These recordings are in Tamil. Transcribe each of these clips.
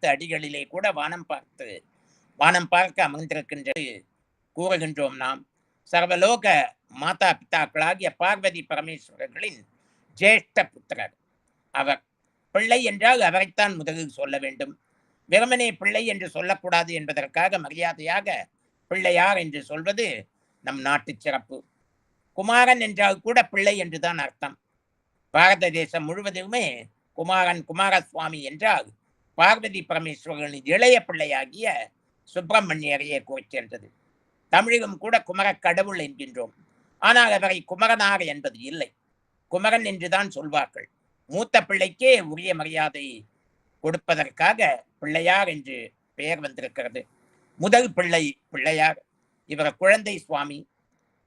பார்த்த அடிகளிலே கூட வானம் பார்க்க அமர்ந்திருக்கின்றது கூறுகின்றோம் நாம். சர்வலோக மாதா பிதாக்களாகிய பார்வதி பரமேஸ்வரர்களின் ஜேஷ்ட புத்திரர் அவர். பிள்ளை என்றால் அவரைத்தான் முதலில் சொல்ல வேண்டும். வெறுமனே பிள்ளை என்று சொல்லக்கூடாது என்பதற்காக மரியாதையாக பிள்ளையார் என்று சொல்வது நம் நாட்டு சிறப்பு. குமாரன் என்றால் கூட பிள்ளை என்றுதான் அர்த்தம். பாரத தேசம் முழுவதுமே குமாரன் குமாரசுவாமி என்றால் பார்வதி பரமேஸ்வரனின் இளைய பிள்ளையாகிய சுப்பிரமணியரையே குறிக்கின்றது. தமிழிலும் கூட குமர கடவுள் என்கின்றோம். ஆனால் அவரை குமரனார் என்பது இல்லை, குமரன் என்றுதான் சொல்வார்கள். மூத்த பிள்ளைக்கே உரிய மரியாதை கொடுப்பதற்காக பிள்ளையார் என்று பெயர் வந்திருக்கிறது. முதல் பிள்ளை பிள்ளையார். இவர் குழந்தை சுவாமி.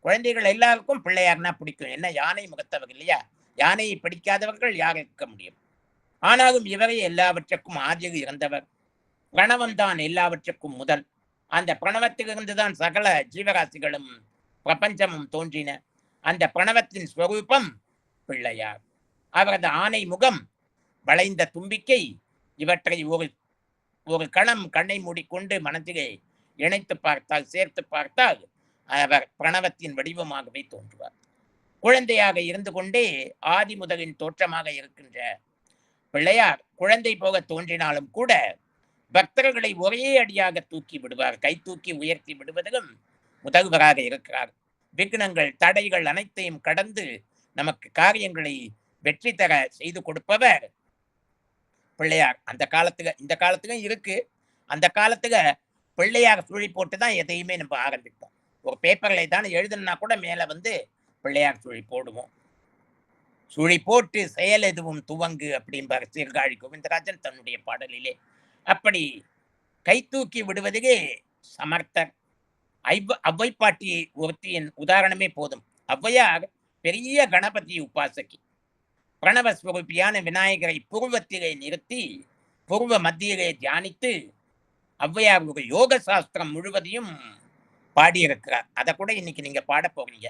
குழந்தைகள் எல்லாருக்கும் பிள்ளையார்னா பிடிக்கும். என்ன யானை முகத்தவர் இல்லையா? யானையை பிடிக்காதவர்கள் யார் இருக்க முடியும்? ஆனாலும் இவரே எல்லாவற்றுக்கும் ஆதியில் இருந்தவர். பிரணவம் தான் எல்லாவற்றுக்கும் முதல். அந்த பிரணவத்திலிருந்துதான் சகல ஜீவராசிகளும் பிரபஞ்சமும் தோன்றின. அந்த பிரணவத்தின் ஸ்வரூபம் பிள்ளையார். அவரது ஆணை முகம், வளைந்த தும்பிக்கை, இவற்றை ஒரு கணம் கண்ணை மூடிக்கொண்டு மனதிலே இணைத்து பார்த்தால், சேர்த்து பார்த்தால் அவர் பிரணவத்தின் வடிவமாகவே தோன்றுவார். குழந்தையாக இருந்து கொண்டே ஆதி முதலின் தோற்றமாக இருக்கின்ற பிள்ளையார் குழந்தை போக தோன்றினாலும் கூட பக்தர்களை ஒரே அடியாக தூக்கி விடுவார். கை தூக்கி உயர்த்தி விடுவதிலும் முதல்வராக இருக்கிறார். விக்னங்கள், தடைகள் அனைத்தையும் கடந்து நமக்கு காரியங்களை வெற்றி தர செய்து கொடுப்பவர் பிள்ளையார். அந்த காலத்துக்கு இந்த காலத்துக்கும் இருக்கு. அந்த காலத்துக்கு பிள்ளையார் சுழி போட்டு தான் எதையுமே நம்ம ஆரம்பிப்போம். ஒரு பேப்பர்களை தான் எழுதுனா கூட மேல பிள்ளையார் சுழி போடுவோம். சுழி போட்டு செயல் எதுவும் துவங்கு அப்படிம்பார் சீர்காழி கோவிந்தராஜன் தன்னுடைய பாடலிலே. அப்படி கை தூக்கி விடுவதே சமர்த்தர். ஔவைப்பாட்டி ஒருத்தியின் உதாரணமே போதும். ஔவையார் பெரிய கணபதி உபாசகி. பிரணவஸ்வரூபியான விநாயகரை புருவத்திலே நிறுத்தி புருவ மத்தியிலே தியானித்து ஔவையார் ஒரு யோக சாஸ்திரம் முழுவதையும் பாடியிருக்கிறார். அதை கூட இன்னைக்கு நீங்க பாட போறீங்க.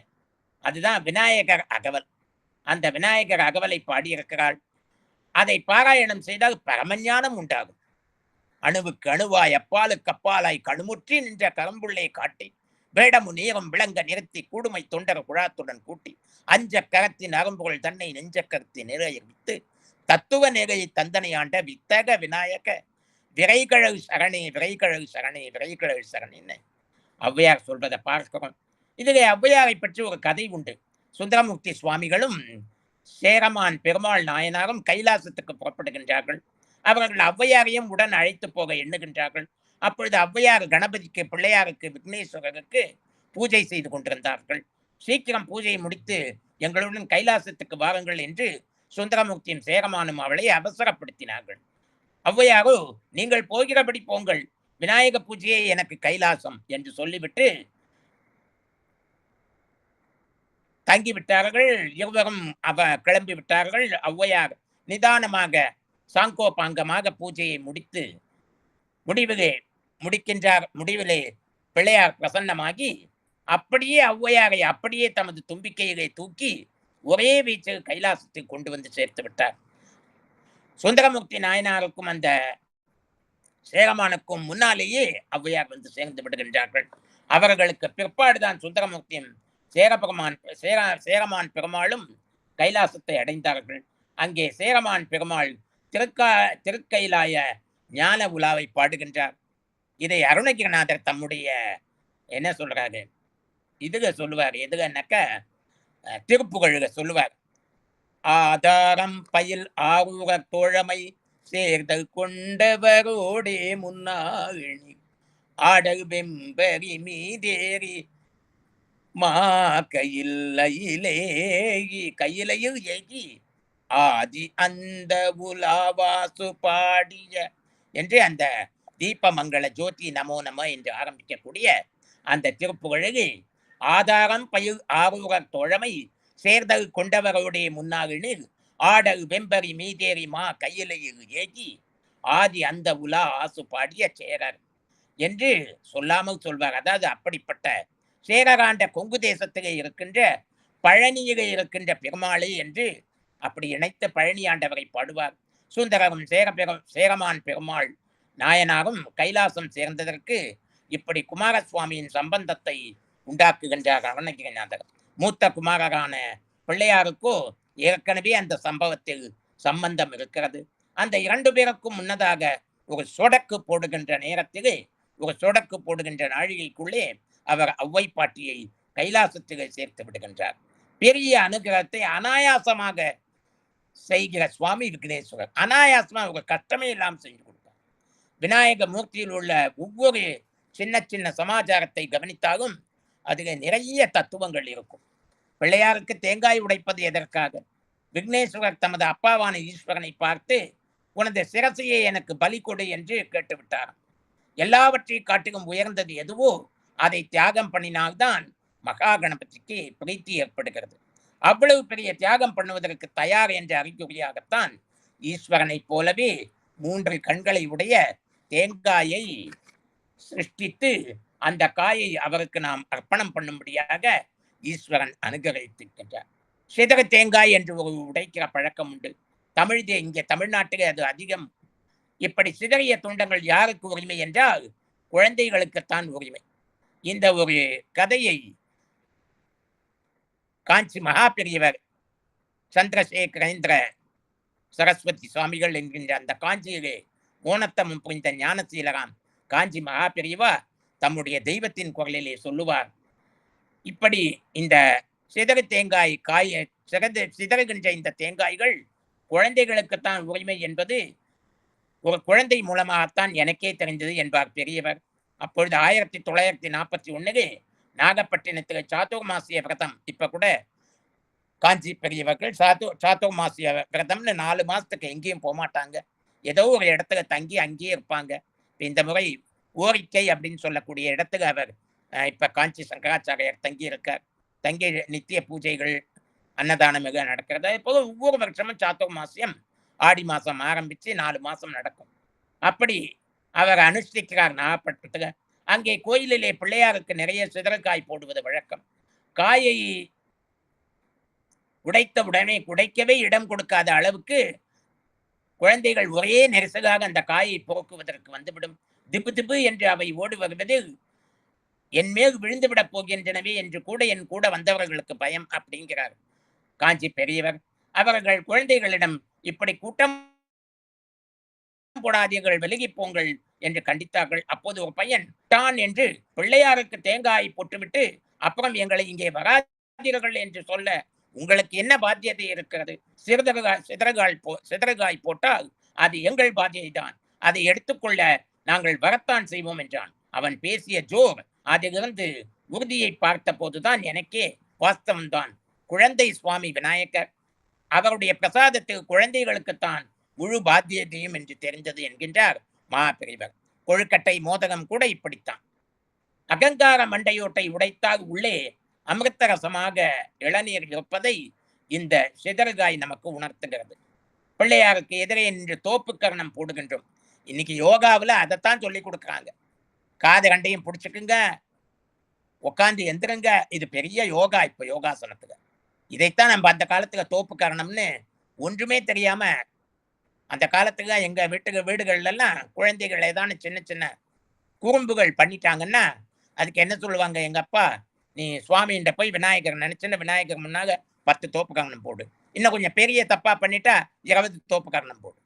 அதுதான் விநாயகர் அகவல். அந்த விநாயகர் அகவலை பாடியிருக்கிறாள். அதை பாராயணம் செய்தால் பரமஞானம் உண்டாகும். அணுவுக்கு அணுவாய் அப்பாலுக்கு அப்பாலாய் கணுமுற்றி நின்ற கரம்புள்ளை காட்டி வேடமு நீரம் விளங்க நிறுத்தி கூடுமை தொண்டர் குழாத்துடன் கூட்டி அஞ்ச கரத்தின் அரும்புகள் தன்னை நெஞ்ச கருத்தின் நிறைய வித்து தத்துவ நிறையை தந்தனையாண்ட வித்தக விநாயக விரைகழகு சரணே விரைகழகு சரணே விரைகழகு சரணின்னு ஔவையார் சொல்றதை பார்க்கிறோம். இதிலே ஔவையாரை பற்றி ஒரு கதை உண்டு. சுந்தரமூர்த்தி சுவாமிகளும் சேரமான் பெருமாள் நாயனாரும் கைலாசத்துக்கு புறப்படுகின்றார்கள். அவர்கள் ஔவையாரையும் உடன் அழைத்து போக எண்ணுகின்றார்கள். அப்பொழுது ஔவையார் கணபதிக்கு, பிள்ளையாருக்கு, விக்னேஸ்வரருக்கு பூஜை செய்து கொண்டிருந்தார்கள். சீக்கிரம் பூஜையை முடித்து எங்களுடன் கைலாசத்துக்கு வாருங்கள் என்று சுந்தரமூர்த்தியும் சேரமானும் அவளை அவசரப்படுத்தினார்கள். ஔவையாரோ, நீங்கள் போகிறபடி போங்கள், விநாயக பூஜையே எனக்கு கைலாசம் என்று சொல்லிவிட்டு தங்கிவிட்டார்கள். இருவரும் கிளம்பி விட்டார்கள். ஔவையார் நிதானமாக சாங்கோபாங்கமாக பூஜையை முடித்து முடிக்கின்றார். முடிவிலே பிள்ளையார் பிரசன்னமாகி அப்படியே ஔவையாரை அப்படியே தமது தும்பிக்கையிலே தூக்கி ஒரே வீச்சில் கைலாசத்தில் கொண்டு வந்து சேர்த்து விட்டார். சுந்தரமூர்த்தி நாயனாருக்கும் அந்த சேரமானுக்கும் முன்னாலேயே ஔவையார் சேர்ந்து விடுகின்றார்கள். அவர்களுக்கு பிற்பாடுதான் சுந்தரமூர்த்தியும் சேரமான் பெருமாளும் கைலாசத்தை அடைந்தார்கள். அங்கே சேரமான் பெருமாள் திருக்கைலாய ஞான உலாவை பாடுகின்றார். இதை அருணகிரிநாதர் தம்முடைய என்ன சொல்றாரு, இதுக சொல்லுவார். எதுகன்னாக்க திருப்புகழுக சொல்லுவார். ஆதாரம் பயில் ஆரூர தோழமை சேர்தல் கொண்டவரோடே முன்னாழி ஆடல் வெம்பரி மீதேறி மா கையிலையில் ஏகி ஆதி அந்த உலாவாசு பாடிய என்று அந்த தீபமங்கள ஜோதி நமோ நம என்று ஆரம்பிக்கக்கூடிய அந்த திருப்புகழு ஆதாரம் பயில் ஆரூரர் தோழமை சேர்தல் கொண்டவர்களுடைய முன்னாளில் ஆடல் வெம்பரி மீதேறி மா கையிலையில் ஏகி ஆதி அந்த உலா ஆசு பாடிய சேரர் என்று சொல்லாமல் சொல்வார். அதாவது அப்படிப்பட்ட சேரராண்ட கொங்கு தேசத்திலே இருக்கின்ற பழனியிலே இருக்கின்ற பெருமாளே என்று அப்படி இணைத்து பழனி ஆண்டவரை பாடுவார். சுந்தரரும் சேரமான் பெருமாள் நாயனாரும் கைலாசம் சேர்ந்ததற்கு இப்படி குமாரசுவாமியின் சம்பந்தத்தை உண்டாக்குகின்றார் அருணகிரிநாதர். மூத்த குமாரரான பிள்ளையாருக்கோ ஏற்கனவே அந்த சம்பவத்தில் சம்பந்தம் இருக்கிறது. அந்த 2 பேருக்கும் முன்னதாக ஒரு சொடக்கு போடுகின்ற நேரத்திலே, ஒரு சொடக்கு போடுகின்ற நாழிகைக்குள்ளே அவர் ஔவை பாட்டியை கைலாசத்திலே சேர்த்து விடுகின்றார். பெரிய அனுகிரகத்தை அனாயாசமாக செய்கிற சுவாமி விக்னேஸ்வரர். அனாயாசமா ஒரு கஷ்டமே இல்லாமல் செஞ்சு கொடுத்தார். விநாயக மூர்த்தியில் உள்ள ஒவ்வொரு சின்ன சின்ன சமாச்சாரத்தை கவனித்தாலும் அதில் நிறைய தத்துவங்கள் இருக்கும். பிள்ளையாருக்கு தேங்காய் உடைப்பது எதற்காக? விக்னேஸ்வரர் தமது அப்பாவான ஈஸ்வரனை பார்த்து, உனது சிரசையை எனக்கு பலி கொடு என்று கேட்டுவிட்டார். எல்லாவற்றையும் காட்டிலும் உயர்ந்தது எதுவோ அதை தியாகம் பண்ணினால்தான் மகா கணபதிக்கு பிரீத்தி ஏற்படுகிறது. அவ்வளவு பெரிய தியாகம் பண்ணுவதற்கு தயார் என்ற அறிகுறியாகத்தான் ஈஸ்வரனை போலவே 3 கண்களை உடைய தேங்காயை சிருஷ்டித்து அந்த காயை அவருக்கு நாம் அர்ப்பணம் பண்ணும்படியாக ஈஸ்வரன் அனுகிரகித்திருக்கின்றார். சிதற தேங்காய் என்று ஒரு உடைக்கிற பழக்கம் உண்டு. இங்கே தமிழ்நாட்டிலே அது அதிகம். இப்படி சிதறிய துண்டங்கள் யாருக்கு உரிமை என்றால் குழந்தைகளுக்குத்தான் உரிமை. இந்த ஒரு கதையை காஞ்சி மகா பெரியவர் சந்திரசேகரேந்திர சரஸ்வதி சுவாமிகள் என்கின்ற அந்த காஞ்சியிலே ஓணத்தமும் புரிந்த ஞானசீலராம் காஞ்சி மகா பெரியவா தம்முடைய தெய்வத்தின் குரலிலே சொல்லுவார். இப்படி இந்த சிதறு தேங்காய் சிதறுகின்ற இந்த தேங்காய்கள் குழந்தைகளுக்குத்தான் உரிமை என்பது ஒரு குழந்தை மூலமாகத்தான் எனக்கே தெரிந்தது என்பார் பெரியவர். அப்பொழுது 1941 நாகப்பட்டினத்தில் சாத்துர்மாசிய விரதம், இப்ப கூட காஞ்சி பெரியவர்கள் சாத்துர்மாசிய விரதம்னு 4 மாசத்துக்கு எங்கேயும் போகமாட்டாங்க. ஏதோ ஒரு இடத்துல தங்கி அங்கேயே இருப்பாங்க. இந்த முறை ஓரிக்கை அப்படின்னு சொல்லக்கூடிய இடத்துல அவர் இப்ப காஞ்சி சங்கராச்சாரியார் தங்கி இருக்கார். தங்கி நித்திய பூஜைகள் அன்னதானம் மிக நடக்கிறது. இப்போது ஒவ்வொரு வருஷமும் சாத்துர்மாசியம் ஆடி மாசம் ஆரம்பிச்சு 4 மாசம் நடக்கும். அப்படி அவர் அனுஷ்டிக்கிறார் நாகப்பட்டினத்துல. அங்கே கோயிலிலே பிள்ளையாருக்கு நிறைய சிதறக்காய் போடுவது வழக்கம். காயை உடைத்த உடனே உடைக்கவே இடம் கொடுக்காத அளவுக்கு குழந்தைகள் ஒரே நெரிசலாக அந்த காயை போக்குவதற்கு வந்துவிடும். திப்பு திப்பு என்று அவை ஓடி வருவது என் மேல் விழுந்து விடப் போகின்றனவே என்று கூட என் கூட வந்தவர்களுக்கு பயம் அப்படிங்கிறார் காஞ்சி பெரியவர். அவர்கள் குழந்தைகளிடம் இப்படி கூட்டம் போடாதீர்கள், விலகி போங்கள் என்று கண்டித்தார்கள். அப்போது ஒரு பையன் தான் என்று பிள்ளையாருக்கு தேங்காய் போட்டுவிட்டு அப்புறம் எங்களை இங்கே வராதீர்கள் என்று சொல்ல உங்களுக்கு என்ன பாத்தியதை இருக்கிறது? சிதறகாய் போட்டால் அது எங்கள் பாத்தியை தான், அதை எடுத்துக்கொள்ள நாங்கள் வரத்தான் செய்வோம் என்றான். அவன் பேசிய ஜோர் அதிலிருந்து உறுதியை பார்த்த போதுதான் எனக்கே வாஸ்தவம்தான். குழந்தை சுவாமி விநாயகர், அவருடைய பிரசாதத்தில் குழந்தைகளுக்குத்தான் முழு பாத்தியத்தையும் என்று தெரிந்தது என்கின்றார் மகாபெரிவர். கொழுக்கட்டை மோதகம் கூட இப்படித்தான். அகங்கார மண்டையோட்டை உடைத்தால் உள்ளே அமிர்தரசமாக இளநீர் இருப்பதை இந்த சிதறுகாய் நமக்கு உணர்த்துகிறது. பிள்ளையாருக்கு எதிரே நின்று தோப்பு கரணம் போடுகின்றோம். இன்னைக்கு யோகாவில் அதைத்தான் சொல்லி கொடுக்குறாங்க. காது ரெண்டையும் பிடிச்சுக்குங்க, உட்காந்து எந்திரங்க. இது பெரிய யோகா. இப்ப யோகாசனத்துக்கு இதைத்தான் நம்ம அந்த காலத்துல தோப்பு கரணம்னு ஒன்றுமே தெரியாம அந்த காலத்துல எங்க வீடுகள்ல எல்லாம் குழந்தைகள் ஏதான சின்ன சின்ன குறும்புகள் பண்ணிட்டாங்கன்னா அதுக்கு என்ன சொல்லுவாங்க, எங்க அப்பா, நீ சுவாமிகிட்ட போய் விநாயகர் நினைச்சுன்னு விநாயகர் முன்னாக 10 தோப்பு கரணம் போடு, இன்னும் கொஞ்சம் பெரிய தப்பா பண்ணிட்டா 20 தோப்பு கரணம் போடு.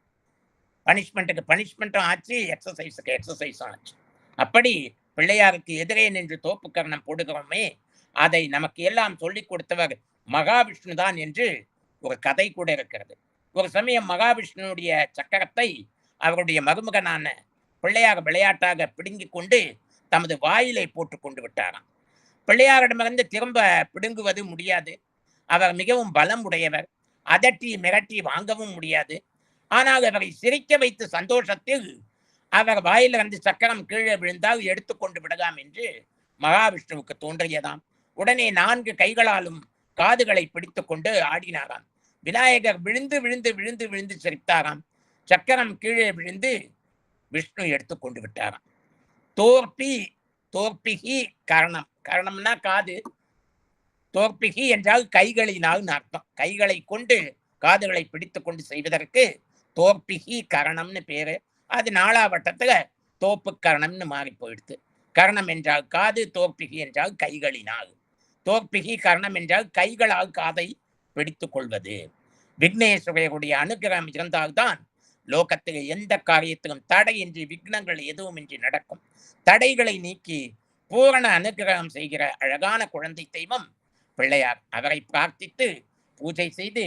பனிஷ்மெண்ட்டுக்கு பனிஷ்மெண்ட்டும் ஆச்சு, எக்ஸசைஸுக்கு எக்ஸசைஸும் ஆச்சு. அப்படி பிள்ளையாருக்கு எதிரே நின்று தோப்பு கரணம் போடுகிறோமே, அதை நமக்கு எல்லாம் சொல்லிக் கொடுத்தவர் மகாவிஷ்ணு தான் என்று ஒரு கதை கூட இருக்கிறது. ஒரு சமயம் மகாவிஷ்ணுடைய சக்கரத்தை அவருடைய மருமகனான பிள்ளையார் விளையாட்டாக பிடுங்கி கொண்டு தமது வாயிலை போட்டு கொண்டு விட்டாராம். பிள்ளையாரிடமிருந்து திரும்ப பிடுங்குவது முடியாது. அவர் மிகவும் பலம் உடையவர். அதட்டி மிரட்டி வாங்கவும் முடியாது. ஆனால் அவரை சிரிக்க வைத்து சந்தோஷத்தில் அவர் வாயிலிருந்து சக்கரம் கீழே விழுந்தால் எடுத்துக்கொண்டு விடலாம் என்று மகாவிஷ்ணுவுக்கு தோன்றியதாம். உடனே 4 கைகளாலும் காதுகளை பிடித்து கொண்டு ஆடினாராம். விநாயகர் விழுந்து விழுந்து விழுந்து விழுந்து சிரித்தாராம். சக்கரம் கீழே விழுந்து விஷ்ணு எடுத்துக்கொண்டு விட்டாராம். தோற்பிகி கரணம், கரணம்னா காது. தோற்பிகி என்றால் கைகளினால் அர்த்தம். கைகளை கொண்டு காதுகளை பிடித்து கொண்டு செய்வதற்கு தோற்பிகி கரணம்னு பேரு. அது 4ஆம் வட்டத்துல தோப்பு கரணம்னு மாறி போயிடுது. கரணம் என்றால் காது, தோற்பிகை என்றால் கைகளினால். தோற்பிகை கரணம் என்றால் கைகளால் காதை பிடித்துக் கொள்வது. விக்னேஸ்வரருடைய அனுகிரகம் இருந்தால்தான் லோகத்தில் எந்த காரியத்திலும் தடையின்றி விக்னங்கள் எதுவுமின்றி நடக்கும். தடைகளை நீக்கி பூரண அனுகிரகம் செய்கிற அழகான குழந்தை தெய்வம் பிள்ளையார். அவரை பிரார்த்தித்து பூஜை செய்து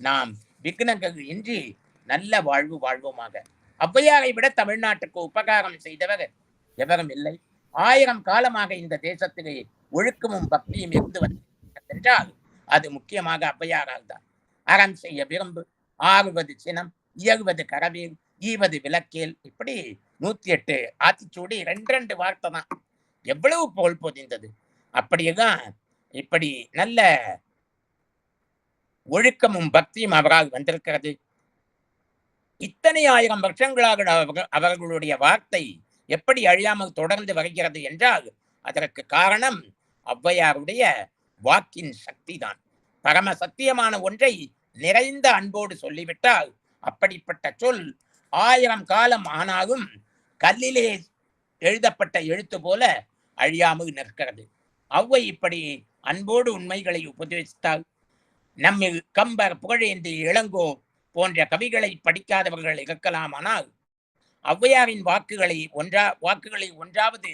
நாம் விக்னங்கள் இன்றி நல்ல வாழ்வு வாழ்வோமாக. ஔவையாரை விட தமிழ்நாட்டுக்கு உபகாரம் செய்தவர் எவரும் இல்லை. 1000 காலமாக இந்த தேசத்திலே ஒழுக்கமும் பக்தியும் இருந்து வந்தால் அது முக்கியமாக ஔவையாரால் தான். அறம் செய்ய விரும்பு, ஆறுவது சினம், இயல்வது கரவேல், ஈவது விளக்கேல், இப்படி 108 ஆத்திச்சூடி 2 வார்த்தை தான். எவ்வளவு போல் பொதிந்தது. அப்படியேதான் இப்படி நல்ல ஒழுக்கமும் பக்தியும் அவரால் வந்திருக்கிறது. இத்தனை 1000 வருஷங்களாக அவர்களுடைய வார்த்தை எப்படி அழியாமல் தொடர்ந்து வருகிறது என்றால் அதற்கு காரணம் ஔவையாருடைய வாக்கின் சக்தி தான். பரம சத்தியமான ஒன்றை நிறைந்த அன்போடு சொல்லிவிட்டால் அப்படிப்பட்ட சொல் 1000 காலம் ஆனாலும் கல்லிலே எழுதப்பட்ட எழுத்து போல அழியாமல் நிற்கிறது. ஔவை இப்படி அன்போடு உண்மைகளை உபதேசித்தால் நம்மில் கம்பர், புகழேந்தி, இளங்கோ போன்ற கவிகளை படிக்காதவர்கள் இருக்கலாமானால் ஔவையாரின் வாக்குகளில் ஒன்றாவது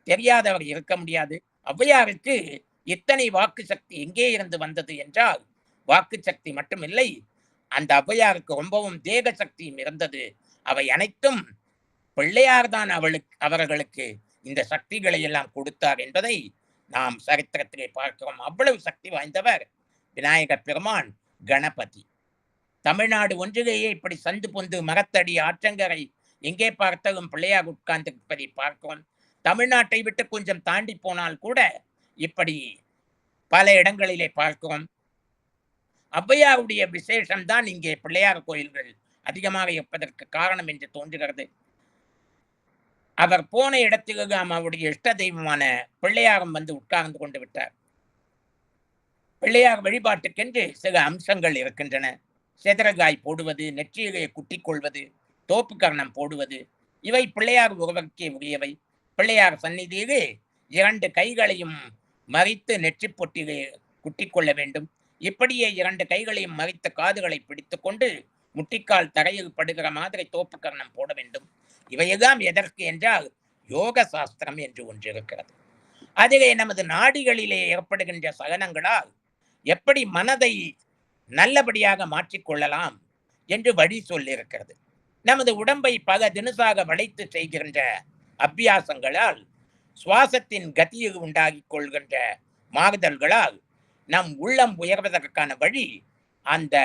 தெரியாதவர் இருக்க முடியாது. ஔவையாருக்கு இத்தனை வாக்கு சக்தி எங்கே இருந்து வந்தது என்றால் வாக்கு சக்தி மட்டுமில்லை, அந்த ஔவையாருக்கு ரொம்பவும் தேக சக்தியும் இருந்தது. அவை அனைத்தும் பிள்ளையார் தான் அவர்களுக்கு இந்த சக்திகளை எல்லாம் கொடுத்தார் என்பதை நாம் சரித்திரத்திலே பார்க்கிறோம். அவ்வளவு சக்தி வாய்ந்தவர் விநாயக பெருமான், கணபதி. தமிழ்நாடு ஒன்றிலேயே இப்படி சந்து பொந்து மரத்தடி ஆற்றங்கரை எங்கே பார்த்தாலும் பிள்ளையார் உட்கார்ந்திருப்பதை பார்க்கிறோம். தமிழ்நாட்டை விட்டு கொஞ்சம் தாண்டி போனால் கூட இப்படி பல இடங்களிலே பார்க்கிறோம். ஔவையாருடைய விசேஷம்தான் இங்கே பிள்ளையார் கோயில்கள் அதிகமாக இருப்பதற்கு காரணம் என்று தோன்றுகிறது. அவர் போன இடத்திற்கு அவருடைய இஷ்ட தெய்வமான பிள்ளையாரும் வந்து உட்கார்ந்து கொண்டு விட்டார். பிள்ளையார் வழிபாட்டுக்கென்று சில அம்சங்கள் இருக்கின்றன. செதறகாய் போடுவது, நெற்றியிலே குட்டிக் கொள்வது, தோப்பு கரணம் போடுவது, இவை பிள்ளையார் ஒருவருக்கே உரியவை. பிள்ளையார் சந்நிதியிலே 2 கைகளையும் மறித்து நெற்றி பொட்டிலே குட்டிக் கொள்ள வேண்டும். இப்படியே 2 கைகளையும் மறித்த காதுகளை பிடித்துக் கொண்டு முட்டிக்கால் தரையில் படுகிற மாதிரி தோப்பு கரணம் போட வேண்டும். இவையெல்லாம் எதற்கு என்றால் யோக சாஸ்திரம் என்று ஒன்று இருக்கிறது. அதிலே நமது நாடிகளிலே ஏற்படுகின்ற சலனங்களால் எப்படி மனதை நல்லபடியாக மாற்றிக்கொள்ளலாம் என்று வழி சொல்லியிருக்கிறது. நமது உடம்பை பல தினசாக வளைத்து செய்கின்ற அபியாசங்களால் சுவாசத்தின் கதியில் உண்டாகி கொள்கின்ற மாறுதல்களால் நம் உள்ளம் உயர்வதற்கான வழி அந்த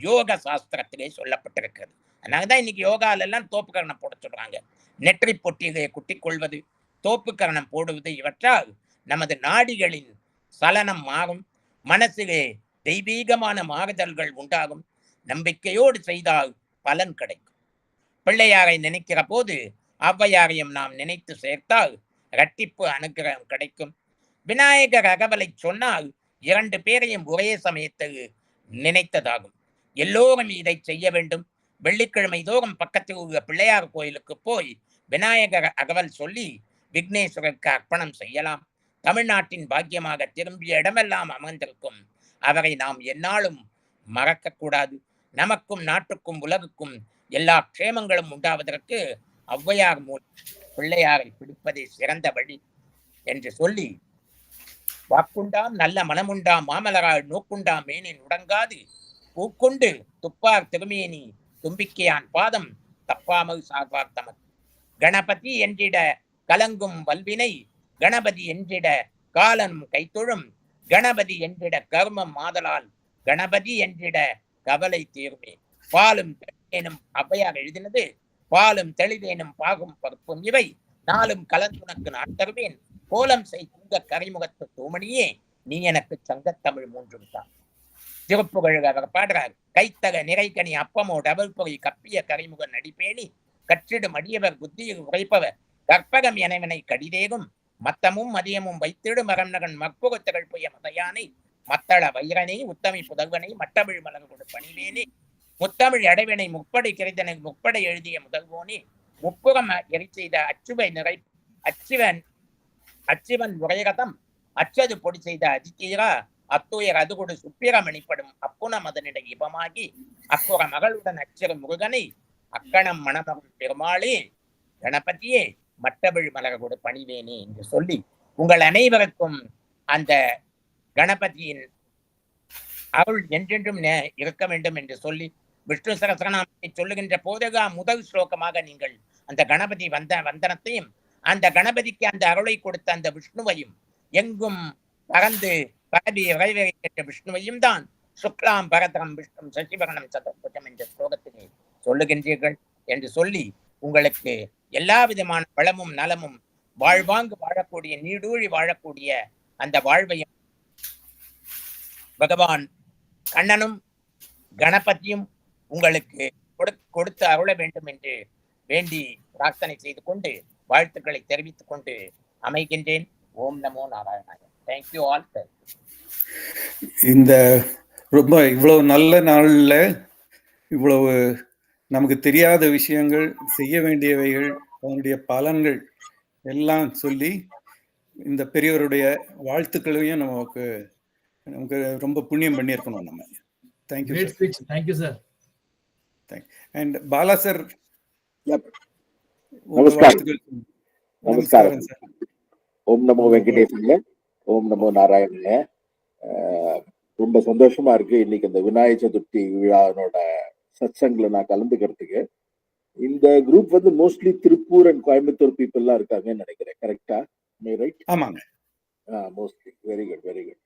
யோக சாஸ்திரத்திலே சொல்லப்பட்டிருக்கிறது. அதனாலதான் இன்னைக்கு யோகாலெல்லாம் தோப்பு கரணம் போட சொல்றாங்க. நெற்றி பொட்டியை குட்டிக் கொள்வது, தோப்பு கரணம் போடுவது, இவற்றால் நமது நாடிகளின் சலனம் மாறும், மனசிலே தெய்வீகமான மாறுதல்கள் உண்டாகும். நம்பிக்கையோடு செய்தால் பலன் கிடைக்கும். பிள்ளையாரை நினைக்கிற போது ஔவையாரையும் நாம் நினைத்து சேர்த்தால் இரட்டிப்பு அனுகிரகம் கிடைக்கும். விநாயகர் அகவலை சொன்னால் 2 பேரையும் ஒரே சமயத்தில் நினைத்ததாகும். எல்லோரும் இதை செய்ய வேண்டும். வெள்ளிக்கிழமை தோறும் பக்கத்தில் உள்ள பிள்ளையார் கோயிலுக்கு போய் விநாயகர் அகவல் சொல்லி விக்னேஸ்வரருக்கு அர்ப்பணம் செய்யலாம். தமிழ்நாட்டின் பாக்கியமாக திரும்பிய இடமெல்லாம் அமர்ந்திருக்கும் அவரை நாம் எந்நாளும் மறக்கக்கூடாது. நமக்கும் நாட்டுக்கும் உலகுக்கும் எல்லா க்ஷேமங்களும் உண்டாவதற்கு ஔவையார் மூலம் பிள்ளையாரை பிடிப்பதே சிறந்த வழி என்று சொல்லி, வாக்குண்டாம் நல்ல மனமுண்டாம் மாமலரால் நோக்குண்டாம் மேனின் உடங்காது பூக்கொண்டு துப்பார் திருமேனி தும்பிக்கையான் பாதம் தப்பாமல் சார்வார் தமக்கு. கணபதி என்றிட கலங்கும் வல்வினை, கணபதி என்றிட காலன் கைத்தொழும், கணபதி என்றிட கர்மம் மாதலால், கணபதி என்றிட கவலை தீர்மே. பாலும் தெளிதேனும் ஔவையார் எழுதினது. பாலும் தெளிதேனும் பாகும் பருப்பும் இவை நாளும் கலந்துனக்கு நான் தருவேன், கோலம் செய் துங்க கரைமுகத்து தூமணியே நீ எனக்கு சங்கத்தமிழ் 3 தான். திருப்புகழ் அவர் பாடுறார். கைத்தக நிறைகனி அப்பமோ டபுள் பொறி கப்பிய கரைமுக நடிப்பேணி கற்றிடும் அடியவர் புத்தியில் உரைப்பவர் கற்பகம் எனவனை கடிதேகும் மத்தமும் மதியமும் வைத்திடும் மரம்நகன் மற்புகத்தகள் புய மதையானை மத்தள வைரனை உத்தமி புதல்வனை மட்டமிழ் மலர் கொடு பணிவேனே முத்தமிழ் அடைவினை முப்படை கிரைதனை முப்படை எழுதிய முதல்வோனே முப்புறம் எரி செய்த அச்சுவை நிறை அச்சிவன் முறைரதம் அச்சது பொடி செய்த அதித்தீரா அத்துயர் அதுகொடு சுப்பிரமணிப்படும் அப்புன மதனிட இபமாகி அப்புற மகளுடன் அச்சிறு முருகனை அக்கணம் மணமகள் பெருமாளே கணபதியே மற்றவள் மலரகோடு பணிவேனே என்று சொல்லி உங்கள் அனைவருக்கும் அந்த கணபதியின் அருள் என்றென்றும் இருக்க வேண்டும் என்று சொல்லி விஷ்ணு சகஸ்ரநாமத்தை சொல்லுகின்ற போதகா முதல் ஸ்லோகமாக நீங்கள் அந்த கணபதி வந்தனத்தையும் அந்த கணபதிக்கு அந்த அருளை கொடுத்த அந்த விஷ்ணுவையும் எங்கும் பறந்து பரவி விரைவிக்கின்ற விஷ்ணுவையும் தான் சுக்லாம் பரதரம் விஷ்ணு சசிவகணம் சதுர்புஜம் என்ற ஸ்லோகத்தினை சொல்லுகின்றீர்கள் என்று சொல்லி உங்களுக்கு எல்லா விதமான வளமும் நலமும் வாழ்வாங்கு வாழக்கூடிய நீடூழி வாழக்கூடிய அந்த வாழ்வையும் பகவான் கண்ணனும் கணபதியும் உங்களுக்கு கொடுத்து அருள வேண்டும் என்று வேண்டி பிரார்த்தனை செய்து கொண்டு வாழ்த்துக்களை தெரிவித்துக் கொண்டு அமைகின்றேன். ஓம் நமோ நாராயணாய. Thank you all. இந்த ரொம்ப இவ்வளவு நல்ல நாள்ல இவ்வளவு நமக்கு தெரியாத விஷயங்கள், செய்ய வேண்டியவைகள், அதனுடைய பலன்கள் எல்லாம் சொல்லி இந்த பெரியவருடைய வாழ்த்துக்களையும் நமக்கு ரொம்ப புண்ணியம் பண்ணியிருக்கணும் நம்ம. Thank you sir. Thank you sir. And Bala sir, நமஸ்காரம் சார். ஓம் நமோ வெங்கடேசன்ல, ஓம் நமோ நாராயண. ரொம்ப சந்தோஷமா இருக்கு இன்னைக்கு இந்த விநாயக சதுர்த்தி விழாவோட சத்சங்ல நான் கலந்துக்கிறதுக்கு. இந்த குரூப் வந்து mostly Tiruppur and Coimbatore people எல்லாம் இருக்காங்கன்னு நினைக்கிறேன். கரெக்டா? ரைட்? ஆமாங்க. Mostly. Very good, very good.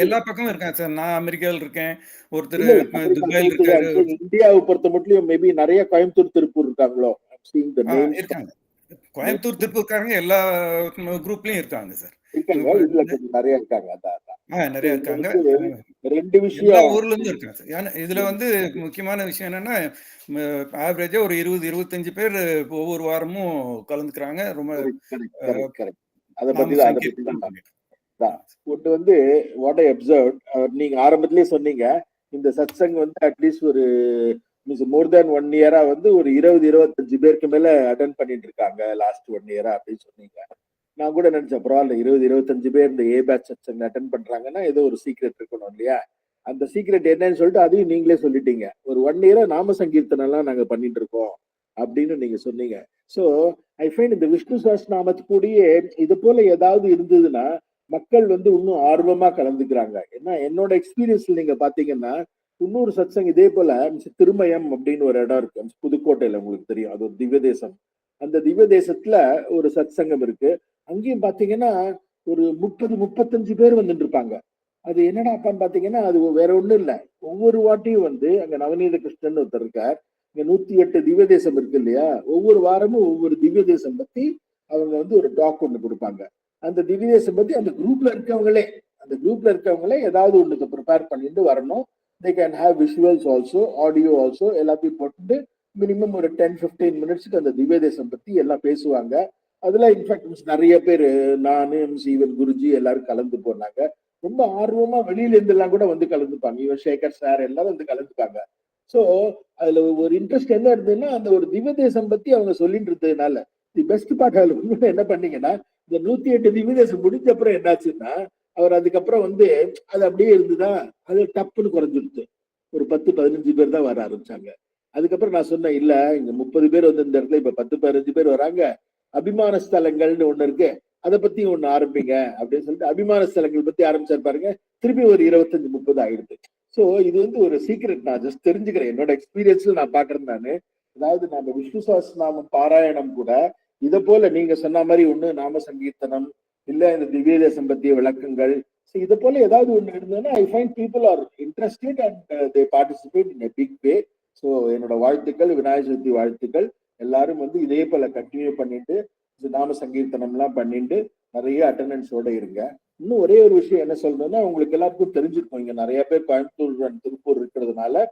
எல்லா பக்கமும் இருக்காங்க சார். நான் அமெரிக்காவில் இருக்கேன், ஒருத்தர் துபாயில் இருக்காரு. இந்தியாவை பொறுத்த மட்டும் மேபி நிறைய கோயம்புத்தூர் திருப்பூர் இருக்காங்களோ? இருக்காங்க. கோயம்புத்தூர் திருப்பூர்காரங்க எல்லா குரூப்லயும் இருக்காங்க சார். நிறைய இருக்காங்க. நிறைய இருக்காங்க. ரெண்டு விஷயம் ஊர்ல இருந்து இருக்காங்க சார். இதுல வந்து முக்கியமான விஷயம் என்னன்னா, ஆவரேஜா ஒரு 20-25 பேர் ஒவ்வொரு வாரமும் கலந்துக்கிறாங்க. ரொம்ப அதை பத்தி ஒன்று வந்து வாட் ஐ அப்சர்வ், நீங்க ஆரம்பத்திலேயே சொன்னீங்க இந்த சத்சங் வந்து அட்லீஸ்ட் ஒரு மோர் தேன் 1 இயரா வந்து ஒரு 20-25 பேருக்கு மேல அட்டென்ட் பண்ணிட்டு இருக்காங்க லாஸ்ட் 1 இயரா அப்படின்னு சொன்னீங்க. நான் கூட நினைச்சேன் பரவாயில்ல, 20-25 பேர் இந்த ஏ பேட்ச் சத்சங் அட்டென்ட் பண்றாங்கன்னா ஏதோ ஒரு சீக்ரெட் இருக்கணும் இல்லையா? அந்த சீக்ரெட் என்னன்னு சொல்லிட்டு அதையும் நீங்களே சொல்லிட்டீங்க. ஒரு 1 இயரா நாம சங்கீர்த்தனம் எல்லாம் நாங்க பண்ணிட்டு இருக்கோம் அப்படின்னு நீங்க சொன்னீங்க. ஸோ ஐ ஃபைண்ட் இந்த விஷ்ணு சஹஸ்ரநாமத்துக்கூடயே இது போல ஏதாவது இருந்ததுன்னா மக்கள் வந்து இன்னும் ஆர்வமா கலந்துக்கிறாங்க. ஏன்னா என்னோட எக்ஸ்பீரியன்ஸ்ல நீங்க பாத்தீங்கன்னா இன்னொரு சத்சங் இதே போல திருமயம் அப்படின்னு ஒரு இடம் இருக்கு புதுக்கோட்டையில, உங்களுக்கு தெரியும், அது ஒரு திவ்ய தேசம். அந்த திவ்ய தேசத்துல ஒரு சத்சங்கம் இருக்கு. அங்கேயும் பாத்தீங்கன்னா ஒரு 30-35 பேர் வந்துட்டு இருப்பாங்க. அது என்னடா அப்பான்னு பாத்தீங்கன்னா அது வேற ஒண்ணும் இல்லை, ஒவ்வொரு வாட்டியும் வந்து அங்க நவநீத கிருஷ்ணன் ஒருத்தர் இருக்கார். இங்க 108 திவ்ய தேசம் இருக்கு இல்லையா? ஒவ்வொரு வாரமும் ஒவ்வொரு திவ்ய தேசம் பத்தி அவங்க வந்து ஒரு டாக் ஒண்ணு கொடுப்பாங்க. அந்த திவ்ய தேசம் பத்தி அந்த குரூப்ல இருக்கவங்களே ஏதாவது ஒண்ணுக்கு ப்ரிப்பேர் பண்ணிட்டு வரணும். they can have visuals also, audio also, எல்லாத்தையும் போட்டு மினிமம் ஒரு 10-15 மினிட்ஸ்க்கு அந்த திவ்ய தேசம் பத்தி எல்லாம் பேசுவாங்க. அதுல இன்ஃபேக்ட் நிறைய பேர், நானு, சீவன் குருஜி எல்லாரும் கலந்து போனாங்க. ரொம்ப ஆர்வமா வெளியில இருந்து எல்லாம் கூட வந்து கலந்துப்பாங்க. இவன் சேகர் சார் எல்லாரும் வந்து கலந்துப்பாங்க. சோ அதுல ஒரு இன்ட்ரெஸ்ட் என்ன இருந்ததுன்னா அந்த ஒரு திவ்ய தேசம் பத்தி அவங்க சொல்லிட்டு இருந்ததுனால தி பெஸ்ட் பார்ட் அதுல என்ன பண்ணீங்கன்னா இந்த 108 திவ்ய தேசம் முடிஞ்ச அப்புறம் என்னாச்சுன்னா அவர் அதுக்கப்புறம் வந்து அது அப்படியே இருந்துதான் அது டப்புன்னு குறைஞ்சிருச்சு. ஒரு 10-15 பேர் தான் வர ஆரம்பிச்சாங்க. அதுக்கப்புறம் நான் சொன்னேன், இல்ல இங்க 30 பேர் வந்து இந்த இடத்துல இப்ப 10-15 பேர் வராங்க, அபிமான ஸ்தலங்கள்னு ஒண்ணு இருக்கு, அதை பத்தி ஒண்ணு ஆரம்பிங்க அப்படின்னு சொல்லிட்டு அபிமான ஸ்தலங்கள் பத்தி ஆரம்பிச்சாரு பாருங்க. திருப்பி ஒரு 25-30 ஆயிடுது. சோ இது வந்து ஒரு சீக்ரெட், நான் ஜஸ்ட் தெரிஞ்சுக்கிறேன், என்னோட எக்ஸ்பீரியன்ஸ்ல நான் பாக்குறேன். நானு அதாவது நம்ம விஷ்ணு சஹஸ்ரநாமம் பாராயணம் கூட இதை போல நீங்க சொன்ன மாதிரி ஒண்ணு நாம சங்கீர்த்தனம் இல்ல இந்த திவ்ய தேசம் பத்திய விளக்கங்கள் இது போல ஏதாவது ஒண்ணு இருந்ததுன்னா I find people are interested and they participate in a big way. So என்னோட வாழ்த்துக்கள், விநாயகர் சதுர்த்தி வாழ்த்துக்கள். எல்லாரும் வந்து இதே போல கண்டினியூ பண்ணிட்டு நாம சங்கீர்த்தனம் எல்லாம் பண்ணிட்டு நிறைய அட்டண்டன்ஸோட இருங்க. இன்னும் ஒரே ஒரு விஷயம் என்ன சொல்றதுன்னா, உங்களுக்கு எல்லாருக்கும் தெரிஞ்சிருக்கும், இங்க நிறைய பேர் கோயம்புத்தூர் அண்ட் திருப்பூர் இருக்கிறதுனால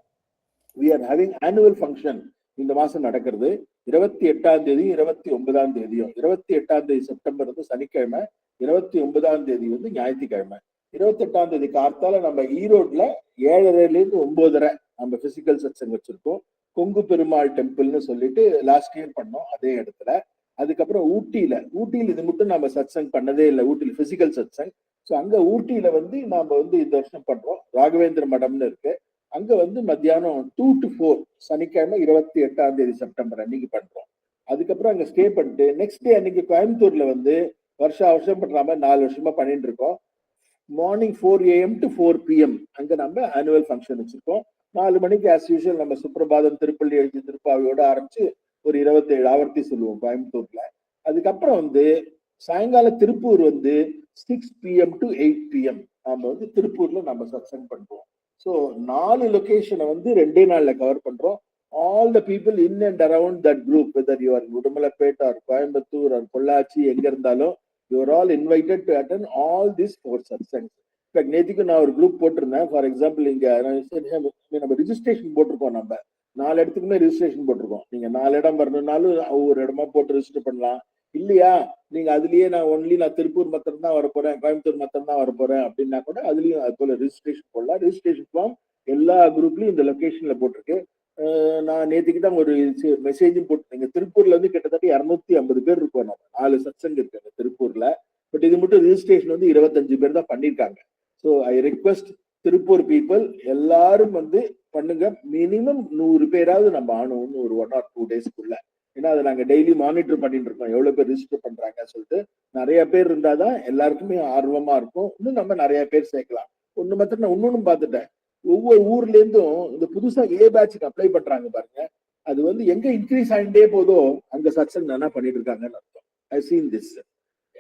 we are having annual function இந்த மாசம் நடக்கிறது. 28ஆம் தேதி 29ஆம் தேதியும், 28ஆம் தேதி செப்டம்பர் வந்து சனிக்கிழமை, 29ஆம் தேதி வந்து ஞாயிற்றுக்கிழமை. 28ஆம் தேதி கார்த்தால நம்ம ஈரோட்ல 7:30 to 9:30 நம்ம பிசிக்கல் சத்சங் வச்சிருக்கோம். கொங்கு பெருமாள் டெம்பிள்னு சொல்லிட்டு லாஸ்ட் இயர் பண்ணோம் அதே இடத்துல. அதுக்கப்புறம் ஊட்டியில இது மட்டும் நம்ம சத்சங் பண்ணதே இல்லை, ஊட்டியில பிசிக்கல் சத்சங். ஸோ அங்க ஊட்டியில வந்து நாம வந்து இந்த வருஷம் பண்றோம். ராகவேந்திர மடம்னு இருக்கு, அங்க வந்து மத்தியானம் 2 to 4 சனிக்கிழமை 28 செப்டம்பர் அன்னைக்கு பண்றோம். அதுக்கப்புறம் அங்க ஸ்டே பண்ணிட்டு நெக்ஸ்ட் டே அன்னைக்கு கோயம்புத்தூர்ல வந்து வருஷம் பண்ற மாதிரி 4 வருஷமா பண்ணிட்டு இருக்கோம். மார்னிங் 4 AM to 4 PM அங்க நம்ம ஆனுவல் ஃபங்க்ஷன் வச்சிருக்கோம். 4 மணிக்கு ஆஸ் யூஷுவல் நம்ம சுப்பிரபாதம், திருப்பள்ளி எழுச்சி, திருப்பாவையோட ஆரம்பிச்சு ஒரு 27 ஆவர்த்தி சொல்லுவோம் கோயம்புத்தூர்ல. அதுக்கப்புறம் வந்து சாயங்காலம் திருப்பூர் வந்து 6 PM to 8 PM நாம வந்து திருப்பூர்ல நம்ம சத்சங் பண்றோம். ஸோ 4 லொகேஷனை வந்து 2 நாள்ல கவர் பண்றோம். All the people in and around that group, whether you are Udumalpet or Coimbatore or Pollachi, எங்க இருந்தாலும் you are all invited to attend all these 4 satsangs. நேற்றுக்கு நான் ஒரு குரூப் போட்டிருந்தேன். ஃபார் எக்ஸாம்பிள் இங்க நம்ம ரிஜிஸ்ட்ரேஷன் போட்டிருக்கோம், நம்ம 4 இடத்துக்குமே ரிஜிஸ்ட்ரேஷன் போட்டிருக்கோம். நீங்க 4 இடம் வரணும்னாலும் ஒவ்வொரு இடமா போட்டு ரிஜிஸ்டர் பண்ணலாம். இல்லையா நீங்க அதுலயே நான் திருப்பூர் மாத்திரம் தான் வரப்போறேன், கோயம்புத்தூர் மாத்திரம் தான் வரப்போறேன் அப்படின்னா கூட அதுலயும் அது போல ரிஜிஸ்ட்ரேஷன் போடலாம். ரிஜிஸ்ட்ரேஷன் ஃபார்ம் எல்லா குரூப்லயும் இந்த லொகேஷன்ல போட்டிருக்கு. நான் நேற்றுக்கு தான் ஒரு மெசேஜும் போட்டுருங்க. திருப்பூர்ல வந்து கிட்டத்தட்ட 250 பேர் இருக்கோம். நம்ம 4 சத்சங் இருக்கு திருப்பூர்ல. பட் இது மட்டும் ரிஜிஸ்ட்ரேஷன் வந்து 25 பேர் தான் பண்ணிருக்காங்க. So I request Tiruppur people எல்லாரும் வந்து பண்ணுங்க. மினிமம் 100 பேராவது நம்ம ஆனோம்னு ஒரு 1 or 2 டேஸ்க்குள்ள. ஏன்னா அதை நாங்க டெய்லி மானிட்டர் பண்ணிட்டு இருக்கோம், எவ்வளவு பேர் ரிஜிஸ்டர் பண்றாங்கன்னு சொல்லிட்டு. நிறைய பேர் இருந்தாதான் எல்லாருக்குமே ஆர்வமா இருக்கும். இன்னும் நம்ம நிறைய பேர் சேர்க்கலாம். ஒண்ணு மாத்திரம் நான் இன்னொன்னு பார்த்துட்டேன், ஒவ்வொரு ஊர்ல இருந்தும் இந்த புதுசா ஏ பேட்சுக்கு அப்ளை பண்றாங்க பாருங்க, அது வந்து எங்க இன்க்ரீஸ் ஆகிட்டே போதோ அங்க சத்சங் நல்லா பண்ணிட்டு இருக்காங்கன்னு அர்த்தம். I seen this.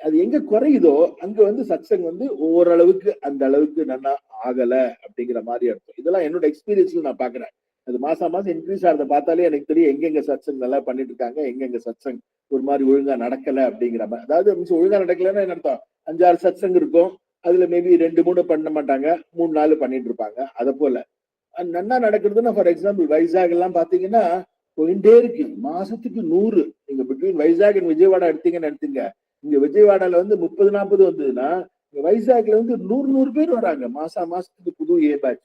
அது எங்க குறையுதோ அங்க வந்து சத்சங் வந்து ஓரளவுக்கு அந்த அளவுக்கு நல்லா ஆகல அப்படிங்கிற மாதிரி அர்த்தம். இதெல்லாம் என்னோட எக்ஸ்பீரியன்ஸ்ல நான் பாக்குறேன். அது மாசம் இன்க்ரீஸ் ஆகிறத பார்த்தாலே எனக்கு தெரியும் எங்கெங்க சத்சங் நல்லா பண்ணிட்டு இருக்காங்க, எங்கெங்க சத்சங் ஒரு மாதிரி ஒழுங்கா நடக்கல அப்படிங்கிற மாதிரி. அதாவது ஒழுங்கா நடக்கலன்னா என்ன அர்த்தம், 5-6 சத்சங் இருக்கும், அதுல மேபி 2-3 பண்ண மாட்டாங்க, 3-4 பண்ணிட்டு இருப்பாங்க. அதை போல நல்லா நடக்கிறதுன்னா ஃபார் எக்ஸாம்பிள் வைசாக் எல்லாம் பாத்தீங்கன்னா போயிட்டே இருக்கு, மாசத்துக்கு 100. நீங்க பிட்வீன் வைசாக் அண்ட் விஜயவாடா எடுத்தீங்கன்னு எடுத்தீங்க, இங்க விஜயவாடால வந்து 30-40 வந்ததுன்னா இங்க வைசாக்ல வந்து 100 பேர் வராங்க மாசத்துக்கு புது ஏ பேட்ச்.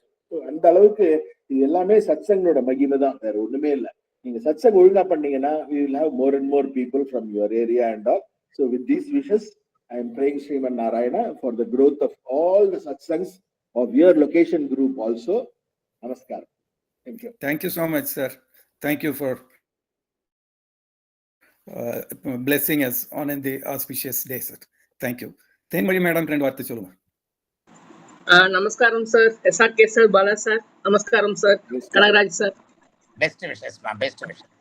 அந்த அளவுக்கு இது எல்லாமே சத்சங்கோட மகிமை தான், வேற ஒண்ணுமே இல்லை. நீங்க சத்சங் ஒழுங்கா பண்ணீங்கன்னா we will have more and more people from your area and all. So with these wishes I am praying Sriman Narayana for the growth of all the satsangs of your location group also. Namaskar. Thank you. Thank you so much, sir. Thank you for blessing us on the auspicious day, sir. Thank you. Thenmozhi madam, 2 வார்த்தை சொல்லுங்க. நமஸ்காரம் sir, SRK sir, Bala sir, நமஸ்காரம் sir, Kanagaraj sir. Best wishes மா, best wishes.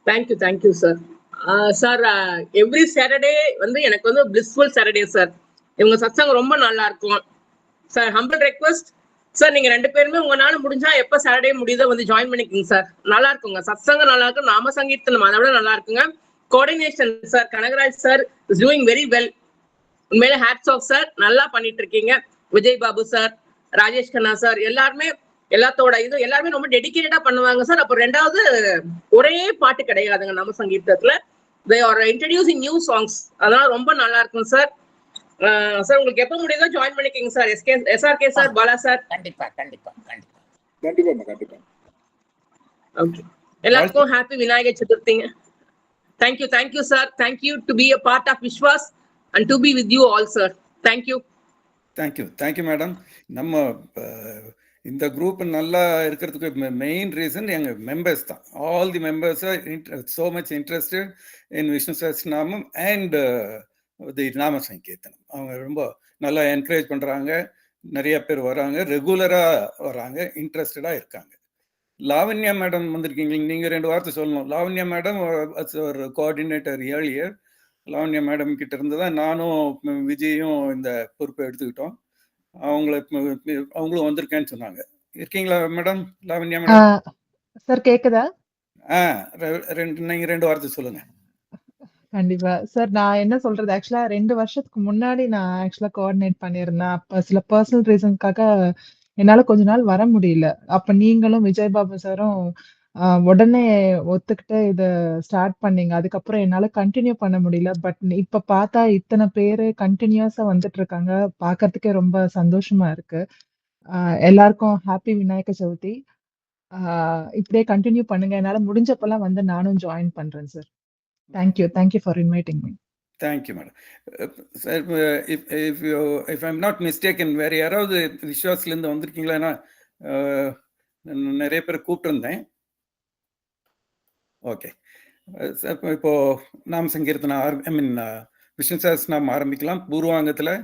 Thank you sir. Sir every Saturday வந்து எனக்கு வந்து பிளிஸ்ஃபுல் சாட்டர்டே சார். இவங்க சத்சங்க ரொம்ப நல்லா இருக்கும் சார். ஹம்பிள் ரெக்வெஸ்ட் சார், நீங்க 2 பேருமே உங்களால முடிஞ்சா எப்ப சாட்டர்டே முடியுதோ வந்து ஜாயின் பண்ணிக்கோங்க சார். நல்லா இருக்குங்க சத்சங்க, நல்லா இருக்கும். நாம சங்கீர்த்தனம் அதை விட நல்லா இருக்குங்க. Coordination sir, Kanagaraj sir is doing very well. உண்மையிலே ஹேட்ஸ் ஆஃப் சார், நல்லா பண்ணிட்டு இருக்கீங்க. விஜய் பாபு சார், ராஜேஷ் கண்ணா சார், எல்லாருமே எல்லாருமே ரொம்ப டெடிகேட்டடா பண்ணுவாங்க சார். அப்ப 2வது ஒரே பாட்டு கிடையாதுங்க நம்ம சங்கீதத்துல. they are introducing new songs. அதனால ரொம்ப நல்லா இருக்கும் சார். சார் உங்களுக்கு எப்ப முடியுதோ ஜாயின் பண்ணிக்கங்க sir. SRK sir, Bala sir. கண்டிப்பா கண்டிப்பா கண்டிப்பா கண்டிப்பா கண்டிப்பா. ஓகே, எல்லாருக்கும் ஹாப்பி விநாயகர் சதுர்த்திங்க. thank you sir. Thank you to be a part of Vishwas and to be with you all sir. Thank you madam. நம்ம இந்த குரூப் நல்லா இருக்கிறதுக்கு மெயின் ரீசன் எங்க மெம்பர்ஸ் தான். All the members are so much interested in Vishnu Sahasranamam and the நாம சங்கீர்த்தனம். அவங்க ரொம்ப நல்லா என்கரேஜ் பண்றாங்க, நிறைய பேர் வராங்க, ரெகுலரா வராங்க, இன்ட்ரெஸ்டடா இருக்காங்க. லாவண்யா மேடம் வந்திருக்கீங்க, நீங்க 2 வார்த்தை சொல்லணும். லாவண்யா மேடம் ஒரு கோஆர்டினேட்டர் ஏர்லியர். லாவண்யா மேடம் கிட்ட இருந்து தான் நானும் விஜயும் இந்த பொறுப்பை எடுத்துக்கிட்டோம். அவங்களும் வந்திருக்கேன்னு சொன்னாங்க. இருக்கீங்களா மேடம்? லாவண்யா மேடம் சார் கேக்குதா? நீங்க 2 வார்த்தை சொல்லுங்க. கண்டிப்பா சார். நான் என்ன சொல்றது, ஆக்சுவலா 2 வருஷத்துக்கு முன்னாடி நான் ஆக்சுவலா கோஆர்டினேட் பண்ணியிருந்தேன். அப்ப சில பர்சனல் ரீசன்காக என்னால கொஞ்ச நாள் வர முடியல. அப்ப நீங்களும் விஜய் பாபு சாரும் உடனே ஒத்துக்கிட்டு இத ஸ்டார்ட் பண்ணீங்க. அதுக்கப்புறம் என்னால கண்டினியூ பண்ண முடியல. பட் இப்ப பார்த்தா இத்தனை பேரு கண்டினியூஸா வந்துட்டு இருக்காங்க. பார்க்கறதுக்கே ரொம்ப சந்தோஷமா இருக்கு. எல்லாருக்கும் ஹாப்பி விநாயகர் சதுர்த்தி. இப்படியே கண்டினியூ பண்ணுங்க. என்னால முடிஞ்சப்பலாம் வந்து நானும் ஜாயின் பண்றேன் sir. Thank you for inviting me. Thank you madam. Sir, if I'm not mistaken, வேறு யாராவது விஸ்வாஸ்லேருந்து வந்திருக்கீங்களா? ஏன்னா நிறைய பேர் கூப்பிட்டுருந்தேன். ஓகே சார், இப்போ நாம சங்கீர்த்தனா விஷ்ணு சஹஸ்ரநாமம் ஆரம்பிக்கலாம். பூர்வாங்கத்தில்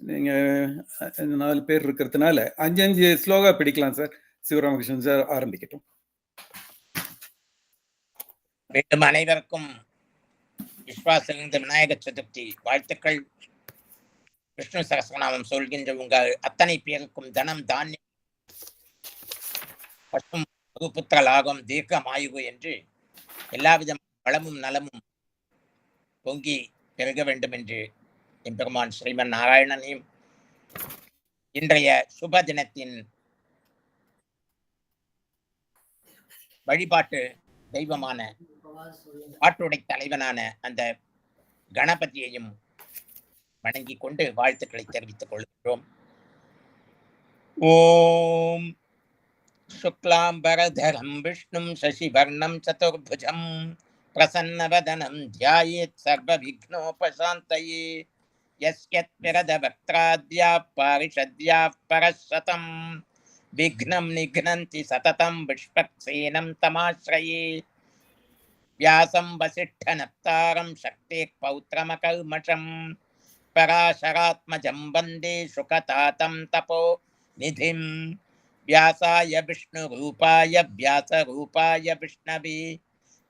நீங்கள் 4 பேர் இருக்கிறதுனால 5 ஸ்லோகா பிடிக்கலாம் சார். சிவராமகிருஷ்ணன் சார் ஆரம்பிக்கட்டும். மீண்டும் அனைவருக்கும் விஸ்வாசிலிருந்து விநாயகர் சதுர்த்தி வாழ்த்துக்கள். விஷ்ணு சகஸ்ரநாமம் சொல்கின்ற உங்கள் அத்தனை பேருக்கும் தனம் தானியம் பசும் புத்திரலாகும் தீர்க்கமாயுகு என்று எல்லாவித வளமும் நலமும் பொங்கி பெருக வேண்டும் என்று எம்பெருமான் ஸ்ரீமன் நாராயணனையும் இன்றைய சுப தினத்தின் வழிபாட்டு தெய்வமான ஆட்டுடை தலைவனான அந்த கணபதியையும் வணங்கி கொண்டு வாழ்த்துக்களை தெரிவித்துக் கொள்கிறோம். ஓம் சுக்லாம்பரதரம் விஷ்ணும் சசிவர்ணம் சதுர்புஜம் பிரசன்னவதனம் த்யாயேத் சர்வ விக்னோபசாந்தயே யஸ்யத் விரத வக்த்ராத்யா பாரிஷத்யா பரஸ்வதம் விக்னம் நிக்னந்தி சததம் விஷ்பக்சேனம் தமாஸ்ரயே व्यासं वसिष्ठनप्तारं शक्तेः पौत्रमकल्मषं पराशरात्मजं वन्दे शुकतातं तपो निधिं व्यासाय विष्णुरूपाय व्यासरूपाय विष्णवे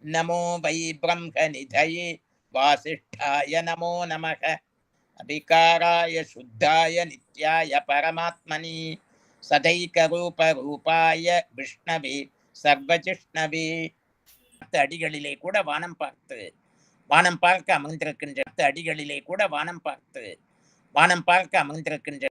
नमो वै ब्रह्मनिधये वासिष्ठाय नमो नमः अभिकाराय शुद्धाय नित्याय परमात्मने सदैकरूपरूपाय विष्णवे सर्वजिष्णवे அடிகளிலே கூட வானம் பார்க்க அமர்ந்திருக்கின்ற